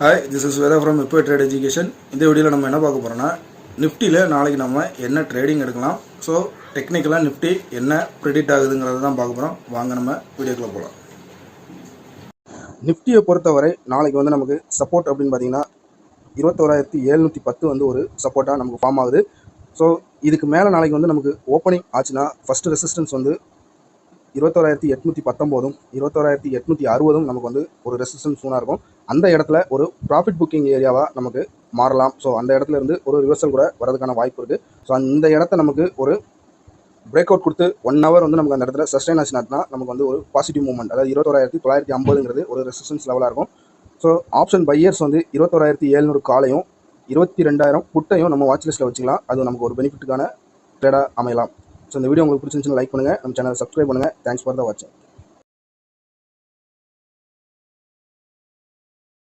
Hi, this is Veda from இப்போ trade education. இந்த வீடியோவில் நம்ம என்ன பார்க்க போகிறோம்னா, நிஃப்டியில் நாளைக்கு நம்ம என்ன ட்ரேடிங் எடுக்கலாம், ஸோ டெக்னிக்கலாக நிஃப்டி என்ன ப்ரெடிக்ட் ஆகுதுங்கிறத தான் பார்க்க போகிறோம். வாங்க நம்ம வீடியோக்குள்ளே போகலாம். நிஃப்டியை பொறுத்தவரை நாளைக்கு வந்து நமக்கு சப்போர்ட் அப்படின்னு பார்த்தீங்கன்னா 21,710 வந்து ஒரு சப்போர்ட்டாக நமக்கு ஃபார்ம் ஆகுது. ஸோ இதுக்கு மேலே நாளைக்கு வந்து நமக்கு ஓப்பனிங் ஆச்சுன்னா ஃபஸ்ட்டு ரெசிஸ்டன்ஸ் வந்து 21,819 21,860 நமக்கு வந்து ஒரு ரெசிஸ்டன்ஸ் சூனாக இருக்கும். அந்த இடத்துல ஒரு ப்ராஃபிட் புக்கிங் ஏரியாவாக நமக்கு மாறலாம். ஸோ அந்த இடத்துல இருந்து ஒரு ரிவர்சல் கூட வரதுக்கான வாய்ப்பு இருக்குது. ஸோ அந்த இடத்த நமக்கு ஒரு பிரேக் அவுட் கொடுத்து 1 ஹவர் வந்து நமக்கு அந்த இடத்துல சஸ்டைன் ஆச்சுனா நமக்கு வந்து ஒரு பாசிட்டிவ் மூவ்மெண்ட், அதாவது 21,950 ஒரு ரெசிஸ்டன்ஸ் லெவலாக இருக்கும். ஸோ ஆப்ஷன் பையர்ஸ் வந்து 21,700 காலையும் 22,000 புட்டையும் நம்ம வாட்ச் லிஸ்ட்டில் வச்சுக்கலாம். அது நமக்கு ஒரு பெனிஃபிட்டுக்கான ட்ரேடாக அமையலாம். ஸோ இந்த வீடியோ உங்களுக்கு பிடிச்சிருந்துச்சுன்னு லைக் பண்ணுங்கள், நம்ம சேனலை சப்ஸ்கிரைப் பண்ணுங்கள். தேங்க்ஸ் ஃபார் த வாட்சிங்.